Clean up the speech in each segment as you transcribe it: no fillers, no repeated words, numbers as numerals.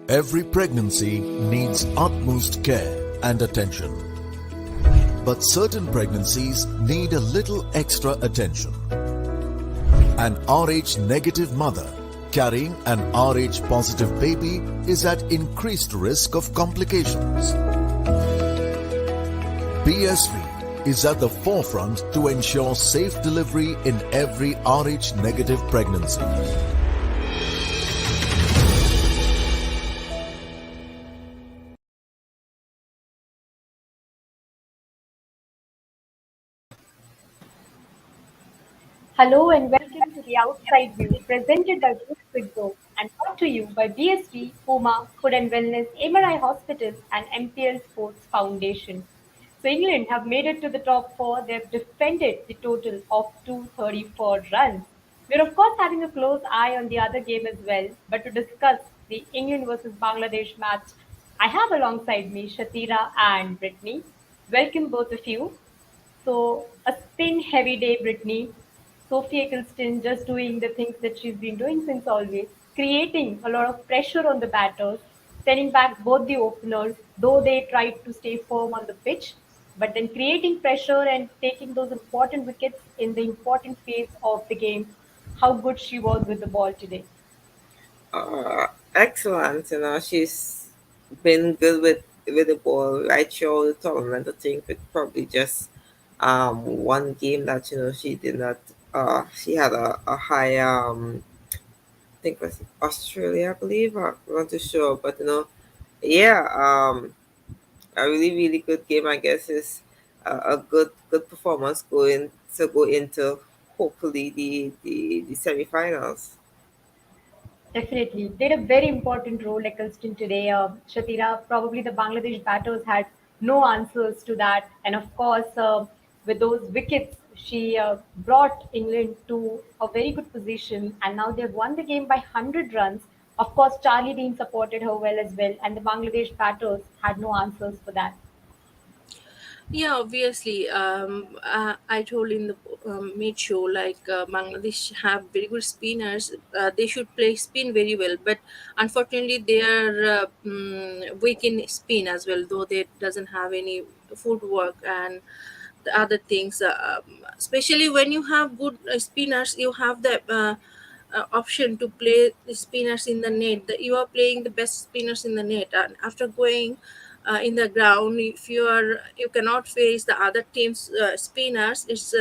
Every pregnancy needs utmost care and attention. But certain pregnancies need a little extra attention. An Rh negative mother carrying an Rh positive baby is at increased risk of complications. BSV is at the forefront to ensure safe delivery in every Rh negative pregnancy. Hello and welcome to the Outside View presented by Books and brought to you by BSV, Puma, Food and Wellness, MRI Hospitals and MPL Sports Foundation. So England have made it to the top four. They've defended the total of 234 runs. We're of course having a close eye on the other game as well. But to discuss the England versus Bangladesh match, I have alongside me Shathira and Britney. Welcome both of you. So, a spin heavy day, Britney. Sophie Eccleston just doing the things that she's been doing since always, creating a lot of pressure on the batters, sending back both the openers, though they tried to stay firm on the pitch, but then creating pressure and taking those important wickets in the important phase of the game. How good she was with the ball today. Excellent. She's been good with the ball right through the tournament. I think with probably just one game that she did not. She had a high I think it was Australia, I believe. I'm not too sure, but yeah. A really really good game. I guess is a good performance go into hopefully the semifinals. Definitely. Played a very important role, Eccleston today. Shatira, probably the Bangladesh batters had no answers to that. And of course, with those wickets, she brought England to a very good position. And now they've won the game by 100 runs. Of course, Charlie Dean supported her well as well. And the Bangladesh batters had no answers for that. Yeah, obviously. I told in the mid show Bangladesh have very good spinners. They should play spin very well, but unfortunately they are weak in spin as well. Though they doesn't have any footwork and the other things. Especially when you have good spinners, you have the option to play the spinners in the net. You are playing the best spinners in the net, and after going in the ground, if you cannot face the other team's spinners, it's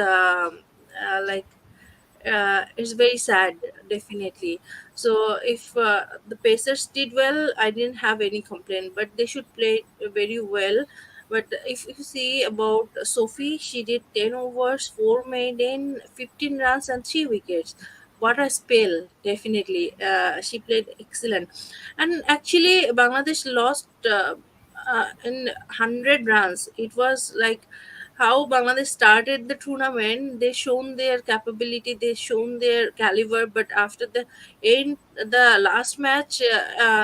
it's very sad, definitely. So if the Pacers did well, I didn't have any complaint, but they should play very well. But if you see about Sophie, she did 10 overs, 4 maiden, 15 runs, and 3 wickets. What a spell, definitely. She played excellent. And actually, Bangladesh lost in 100 runs. It was like how Bangladesh started the tournament. They shown their capability, they shown their caliber, but after the end, the last match,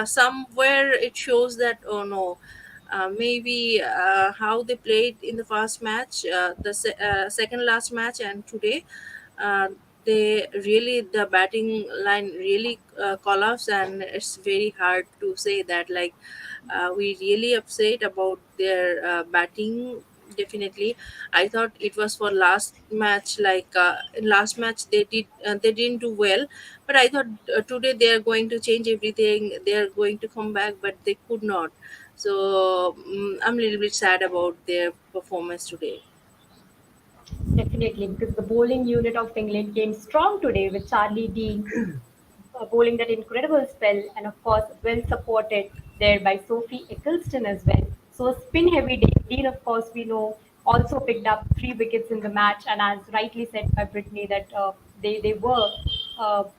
somewhere it shows that oh no, maybe how they played in the first match, second last match, and today. Uh, they really the batting line really collapsed, and it's very hard to say that we really upset about their batting. Definitely, I thought it was for last match. In last match they didn't do well, but I thought today they are going to change everything. They are going to come back, but they could not. So I'm a little bit sad about their performance today. Definitely, because the bowling unit of England came strong today with Charlie Dean bowling that incredible spell, and of course, well supported there by Sophie Eccleston as well. So, a spin heavy day. Dean, of course, we know also picked up 3 wickets in the match, and as rightly said by Brittany, that they were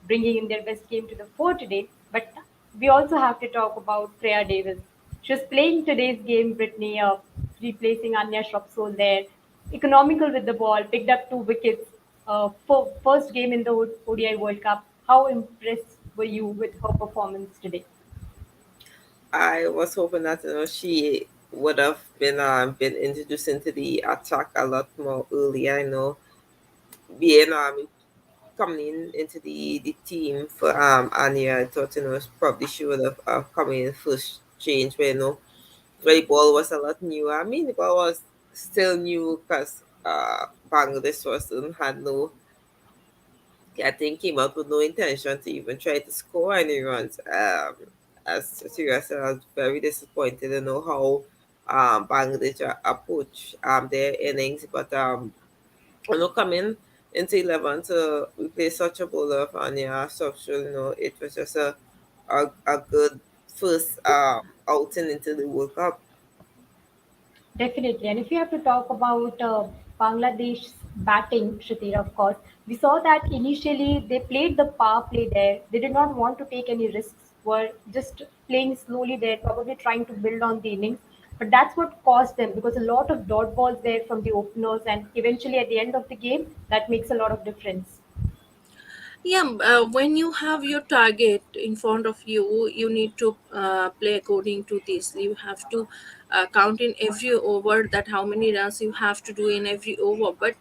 bringing in their best game to the fore today. But we also have to talk about Freya Davis. She was playing today's game, Brittany, replacing Anya Shrubsole there. Economical with the ball, picked up 2 wickets. For first game in the ODI World Cup. How impressed were you with her performance today? I was hoping that she would have been introduced into the attack a lot more earlier. Being coming into the team for Anya, I thought probably she would have come in first change, but the ball was a lot new. I mean, the ball was still new because Bangladesh wasn't had no. I think came out with no intention to even try to score any runs. As Shathira said, I was very disappointed to know how Bangladesh approach their innings, but coming into 11 to replace such a bowler of Anya Structure, it was just a good first outing into the World Cup. Definitely. And if you have to talk about Bangladesh's batting, Shathira, of course, we saw that initially they played the power play there. They did not want to take any risks, were just playing slowly there, probably trying to build on the innings. But that's what caused them because a lot of dot balls there from the openers, and eventually at the end of the game, that makes a lot of difference. Yeah, when you have your target in front of you, you need to play according to this. You have to count in every over that how many runs you have to do in every over, but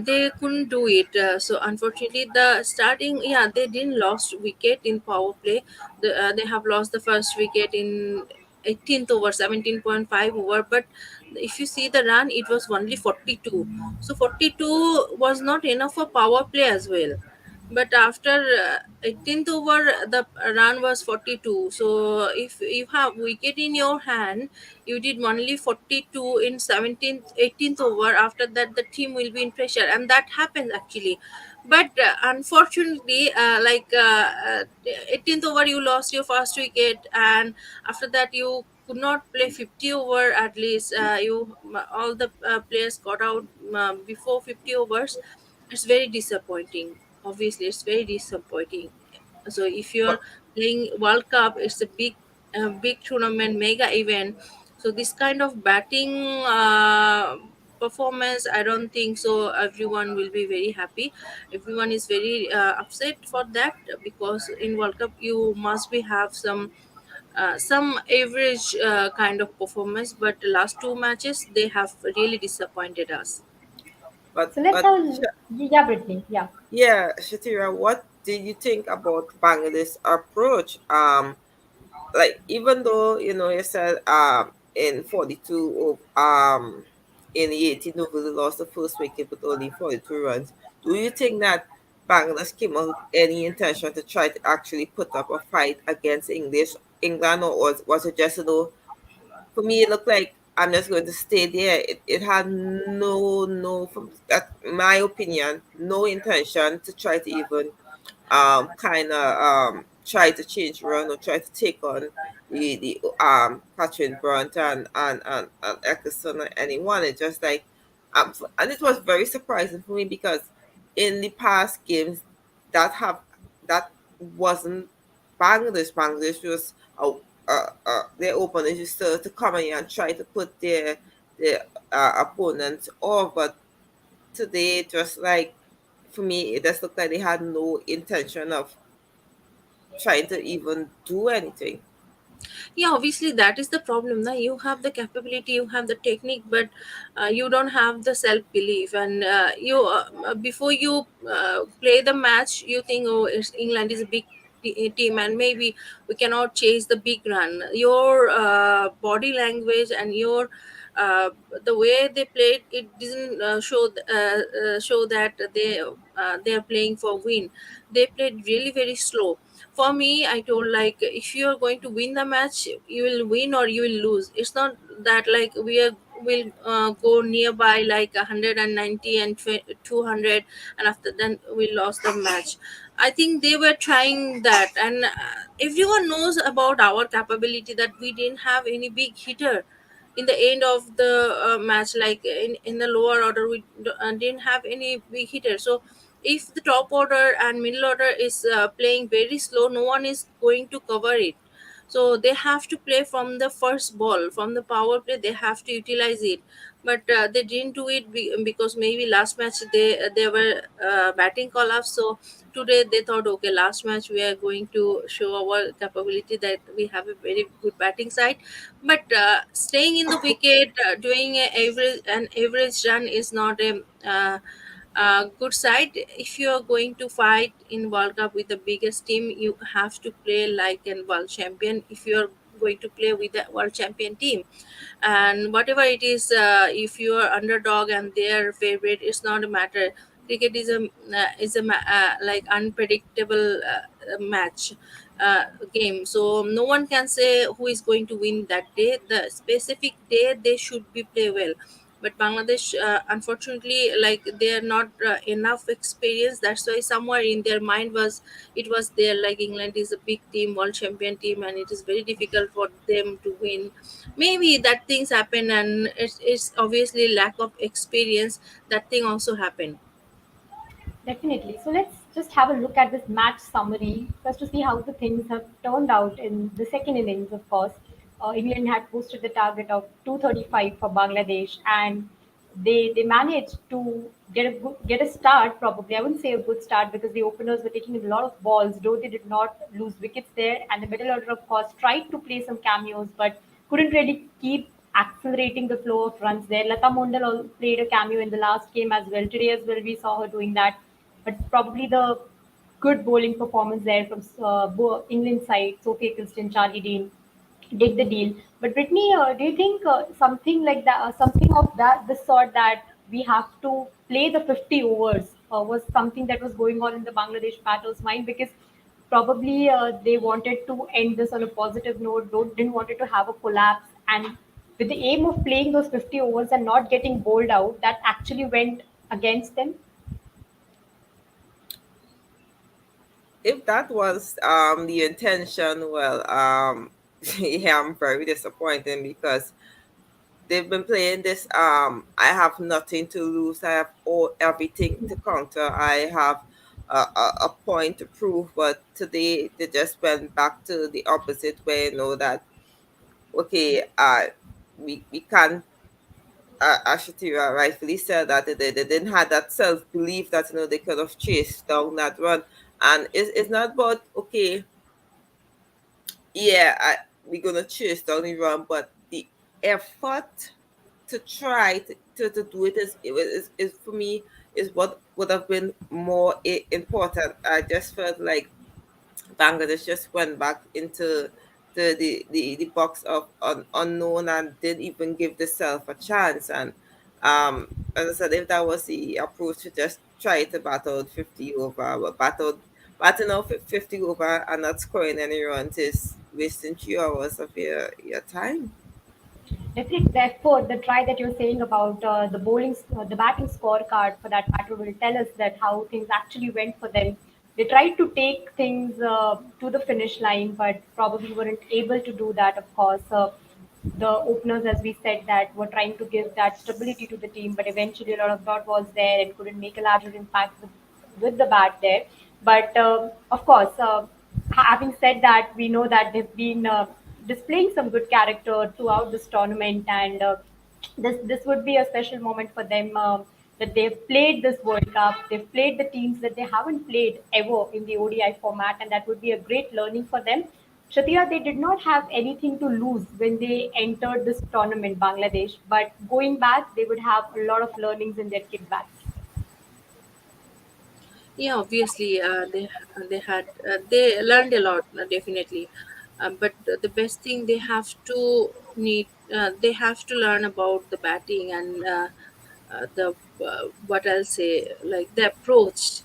they couldn't do it. So unfortunately, the starting, yeah, they didn't lost wicket in power play. They have lost the first wicket in 18th over, 17.5 over, but if you see the run, it was only 42. So 42 was not enough for power play as well, but after 18th over the run was 42. So if you have wicket in your hand, you did only 42 in 17th 18th over. After that the team will be in pressure, and that happens actually. But unfortunately, 18th over you lost your first wicket, and after that you could not play 50 over at least. You all the players got out before 50 overs. It's very disappointing. Obviously, it's very disappointing. So if you're But playing World Cup, it's a big tournament, mega event. So this kind of batting performance, I don't think so everyone will be very happy. Everyone is very upset for that, because in World Cup you must be have some average kind of performance, but the last two matches they have really disappointed us. but So let's but have a, yeah, Brittany, yeah. yeah, Shatira, what did you think about Bangladesh's approach? Like even though you said in 42 in the 18th over they lost the first wicket with only 42 runs. Do you think that Bangladesh came out with any intention to try to actually put up a fight against England, or was it just for me, it looked like I'm just going to stay there. It had no, from that, my opinion, no intention to try to even kind of try to change run or try to take on the Catherine Brunt and Eccleston or anyone. It's just like and it was very surprising for me because in the past games that wasn't Bangladesh was their opponents used to come in and try to put their opponents off, but today it was like for me it just looked like they had no intention of trying to even do anything. Yeah, obviously that is the problem. Now you have the capability, you have the technique, but you don't have the self belief. And you before you play the match, you think, oh, England is a big team, and maybe we cannot chase the big run. Your body language and your uh, the way they played, it didn't show that they are playing for win. They played really very slow. For me, I told, like, if you are going to win the match, you will win or you will lose. It's not that like we are will go nearby like 190 and 200, and after then we lost the match. I think they were trying that, and everyone knows about our capability, that we didn't have any big hitter in the end of the match. Like in the lower order, we didn't have any big hitter. So if the top order and middle order is playing very slow, no one is going to cover it. So they have to play from the first ball, from the power play they have to utilize it. But they didn't do it because maybe last match they were batting call-ups. So today they thought, okay, last match we are going to show our capability, that we have a very good batting side. But staying in the wicket, doing an average run is not a good side. If you are going to fight in World Cup with the biggest team, you have to play like a world champion. If you are going to play with the world champion team, and whatever it is, if you are underdog and their favorite, it's not a matter. Cricket is like unpredictable match, game, so no one can say who is going to win that day. The specific day they should be play well, but Bangladesh, unfortunately, like they are not enough experience. That's why somewhere in their mind was, it was there, like England is a big team, world champion team, and it is very difficult for them to win. Maybe that things happen, and it's obviously lack of experience. That thing also happened. Definitely. So let's just have a look at this match summary first to see how the things have turned out in the second innings. Of course, England had posted the target of 235 for Bangladesh, and they managed to get a start. Probably, I wouldn't say a good start because the openers were taking a lot of balls, though they did not lose wickets there. And the middle order, of course, tried to play some cameos, but couldn't really keep accelerating the flow of runs there. Lata Mondal played a cameo in the last game as well. Today as well, we saw her doing that. But probably the good bowling performance there from England side, Sophie Eccleston, Charlie Dean, did the deal. But Brittany, do you think something like that, something of that, this sort that we have to play the 50 overs was something that was going on in the Bangladesh batters' mind because probably they wanted to end this on a positive note, didn't wanted to have a collapse, and with the aim of playing those 50 overs and not getting bowled out, that actually went against them. If that was the intention, well, yeah, I'm very disappointed because they've been playing this. I have nothing to lose. I have everything to counter. I have a point to prove. But today they just went back to the opposite way. You know that okay, we can't. Shathira rightfully said that they didn't have that self belief that they could have chased down that run, and it's not about okay, yeah, we're gonna chase down the run, but the effort to try to do it is for me is what would have been more important. I just felt like Bangladesh just went back into the box of unknown and didn't even give the self a chance. And as I said, if that was the approach to just try to battle 50 over, but batting out 50 over and not scoring any runs is wasting 3 hours of your time. Definitely. Therefore, the try that you're saying about the batting scorecard for that matter will tell us that how things actually went for them. They tried to take things to the finish line, but probably weren't able to do that. Of course, the openers, as we said, that were trying to give that stability to the team, but eventually a lot of dot balls there and couldn't make a larger impact with the bat there. But of course, having said that, we know that they've been displaying some good character throughout this tournament, and this would be a special moment for them that they've played this World Cup. They've played the teams that they haven't played ever in the ODI format, and that would be a great learning for them. Shatira, they did not have anything to lose when they entered this tournament, Bangladesh. But going back, they would have a lot of learnings in their kit bags. Yeah, obviously, they had they learned a lot, definitely. But the best thing they have to need they have to learn about the batting and the what I'll say, like the approach,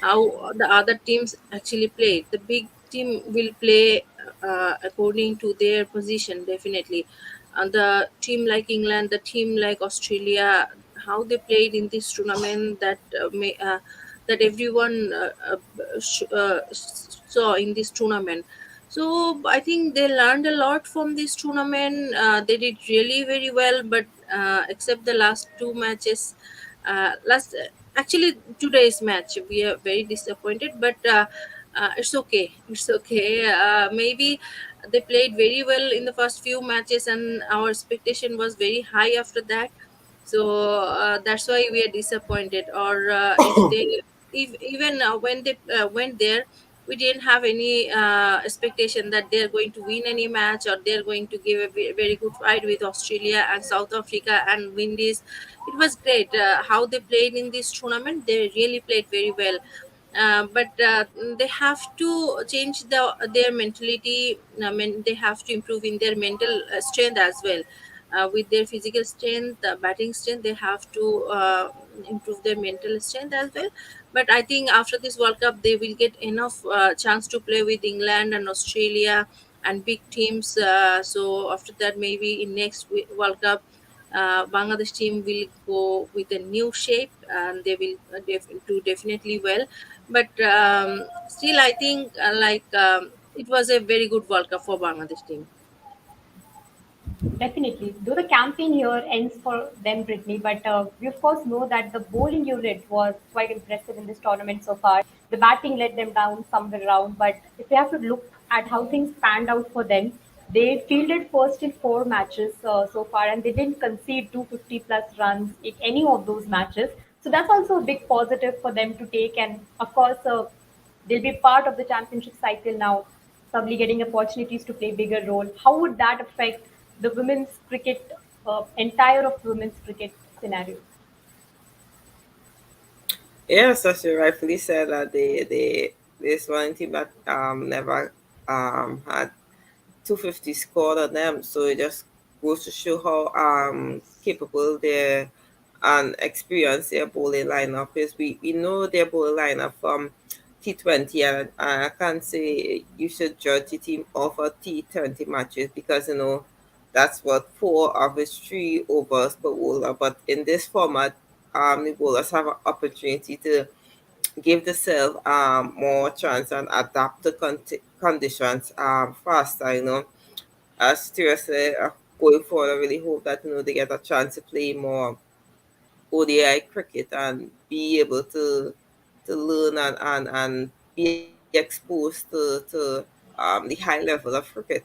how the other teams actually play. The big team will play according to their position, definitely. And the team like England, the team like Australia, how they played in this tournament, that everyone saw in this tournament. So I think they learned a lot from this tournament. They did really very well, but except the last two matches, last actually today's match, we are very disappointed. But it's okay. It's okay. Maybe they played very well in the first few matches, and our expectation was very high after that. So that's why we are disappointed. Or if they, if even when they went there, we didn't have any expectation that they're going to win any match, or they're going to give a very good fight with Australia and South Africa and win this. It was great how they played in this tournament. They really played very well. But they have to change their mentality. I mean, they have to improve in their mental strength as well. With their physical strength, batting strength, they have to improve their mental strength as well. But I think after this World Cup, they will get enough chance to play with England and Australia and big teams. So after that, maybe in next World Cup, Bangladesh team will go with a new shape, and they will do definitely well. But still, I think it was a very good World Cup for Bangladesh team. Definitely. Though the campaign here ends for them, Britney, but we of course know that the bowling unit was quite impressive in this tournament so far. The batting let them down somewhere around, but if we have to look at how things panned out for them, they fielded first in four matches so far, and they didn't concede 250 plus runs in any of those matches. So that's also a big positive for them to take, and of course, they'll be part of the championship cycle now, probably getting opportunities to play bigger role. How would that affect the women's cricket, entire of women's cricket scenario? Yes, as you rightfully said, that they this one team that never had 250 scored on them. So it just goes to show how capable their and experienced their bowling lineup is. We know their bowling lineup from T20, and I can't say you should judge the team off of T20 matches, because that's what four of its 3 overs per bowler. But in this format, the bowlers have an opportunity to give themselves more chance and adapt to conditions faster. As Tira said, going forward, I really hope that they get a chance to play more ODI cricket and be able to learn and be exposed to the high level of cricket.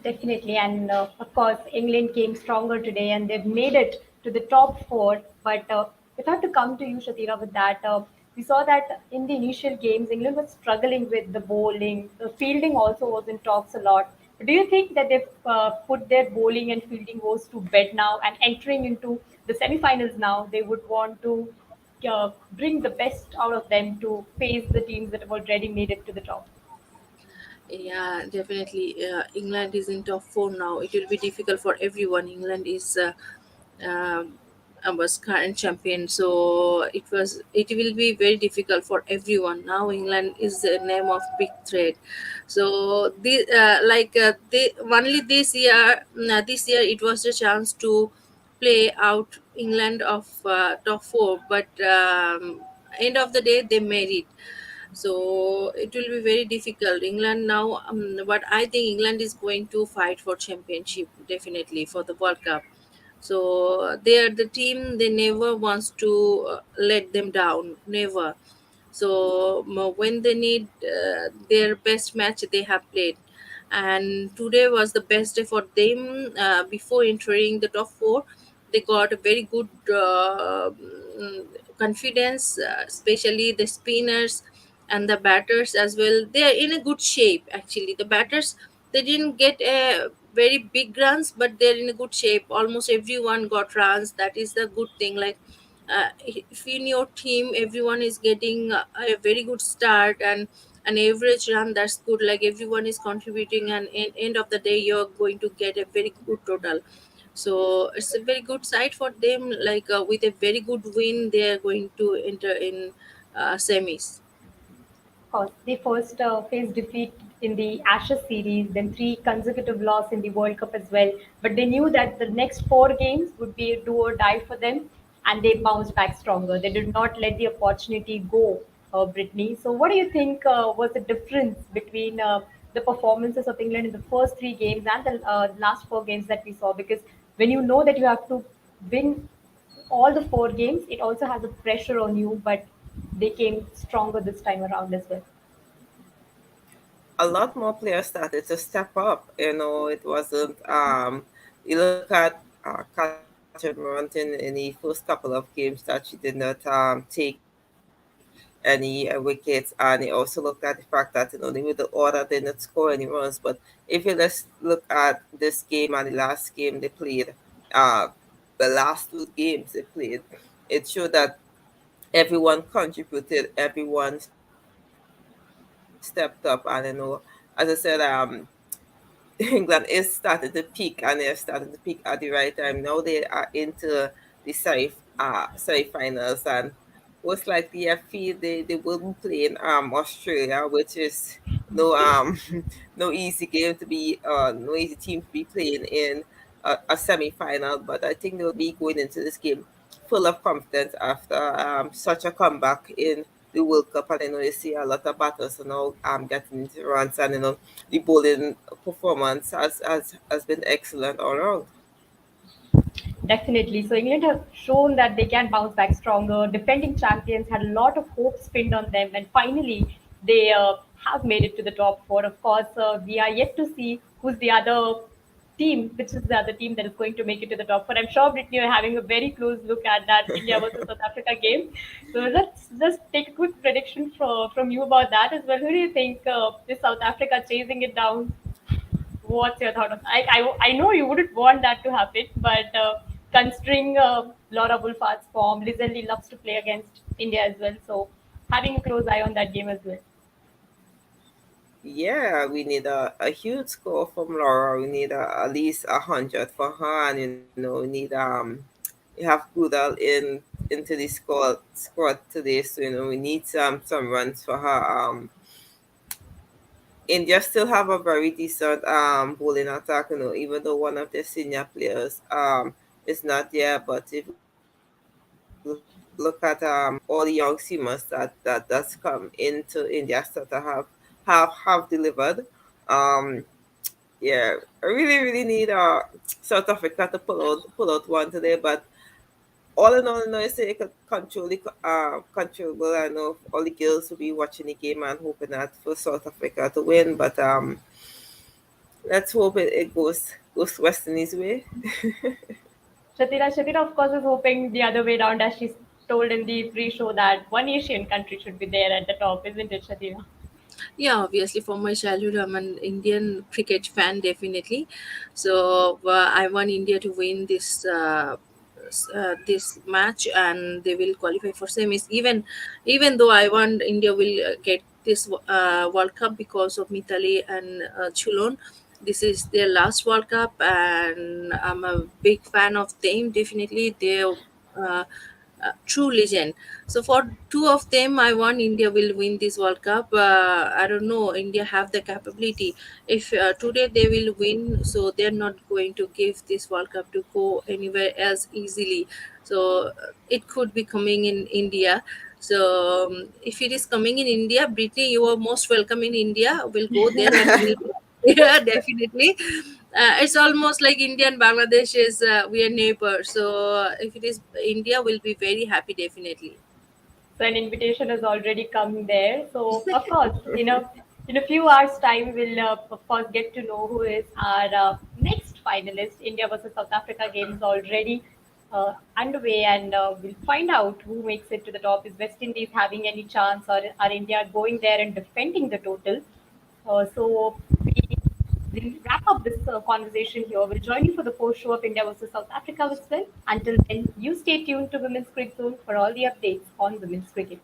Definitely, and of course, England came stronger today, and they've made it to the top four. But if I have to come to you, Shatira, with that, we saw that in the initial games, England was struggling with the bowling. The fielding also was in talks a lot. Do you think that they've put their bowling and fielding woes to bed now, and entering into the semi-finals now, they would want to bring the best out of them to face the teams that have already made it to the top? Yeah, definitely. England is in top four now. It will be difficult for everyone. England is um, was current champion, so it will be very difficult for everyone. Now England is the name of big threat. So they only this year it was a chance to play out England of top four, but end of the day they made it. So it will be very difficult. England now, but I think England is going to fight for championship definitely for the World Cup. So they are the team. They never wants to let them down. Never. So when they need their best match, they have played, and today was the best day for them. Before entering the top four, they got a very good confidence, especially the spinners and the batters as well. They are in a good shape. Actually, the batters, they didn't get a very big runs, but they're in a good shape. Almost everyone got runs. That is the good thing. Like if in your team everyone is getting a very good start and an average run, that's good. Like everyone is contributing, and in end of the day you're going to get a very good total. So it's a very good side for them. Like with a very good win, they are going to enter in semis. Course, they first faced defeat in the Ashes series, then three consecutive loss in the World Cup as well. But they knew that the next four games would be a do or die for them, and they bounced back stronger. They did not let the opportunity go, Brittany. So, what do you think was the difference between the performances of England in the first three games and the last four games that we saw? Because when you know that you have to win all the four games, it also has a pressure on you, but they came stronger this time around as well. A lot more players started to step up. It wasn't. You look at Catherine Morant in the first couple of games that she did not take any wickets, and he also looked at the fact that the middle order didn't score any runs. But if you just look at this game and the last game they played, uh, the last two games they played, it showed that everyone contributed, everyone stepped up, and as I said, England is starting to peak, and they're starting to peak at the right time. Now they are into the semi-finals, and most likely I feel they will be playing Australia, which is no no easy game to be no easy team to be playing in a semi-final. But I think they'll be going into this game full of confidence after such a comeback in the World Cup. And you see a lot of batters now getting into runs, and the bowling performance has been excellent all around. Definitely. So England have shown that they can bounce back stronger. Defending champions had a lot of hopes pinned on them, and finally they have made it to the top four. Of course, we are yet to see who's the other team, which is the other team that is going to make it to the top four. I'm sure, Britney, you're having a very close look at that India versus South Africa game. So let's just take a quick prediction from you about that as well. Who do you think is South Africa chasing it down? What's your thought on? I know you wouldn't want that to happen, but considering Laura Wolfart's form, Liz Lee loves to play against India as well, so having a close eye on that game as well. Yeah, we need a huge score from Laura. We need at least 100 for her, and we need you have Goodall into the squad today, so we need some runs for her. India still have a very decent bowling attack, even though one of their senior players is not there. But if you look at all the young seamers that's come into India that have delivered. Um, yeah, I really need South Africa to pull out one today. But all in all, I say it could controllable. I know all the girls will be watching the game and hoping that for South Africa to win. But let's hope it goes West Indies way. Shathira, of course, is hoping the other way around, as she's told in the pre-show that one Asian country should be there at the top, isn't it, Shathira? Yeah, obviously, from my childhood, I'm an Indian cricket fan, definitely. So I want India to win this match, and they will qualify for semis. Even though I want India will get this World Cup because of Mitali and Chulon. This is their last World Cup, and I'm a big fan of them. Definitely, they're true legend. So for two of them, I want India will win this World Cup. I don't know. India have the capability. If today they will win, so they're not going to give this World Cup to go anywhere else easily. So it could be coming in India. So if it is coming in India, Britney, you are most welcome in India. We'll go there and we'll. Yeah, definitely. It's almost like India and Bangladesh is we are neighbors. So if it is India, we'll be very happy definitely. So an invitation has already come there. So of course, in a few hours' time, we'll of course get to know who is our next finalist. India versus South Africa game is already underway, and we'll find out who makes it to the top. Is West Indies having any chance, or are India going there and defending the total? So we'll wrap up this conversation here. We'll join you for the post show of India versus South Africa as well. Until then, you stay tuned to Women's Cricket Zone for all the updates on women's cricket.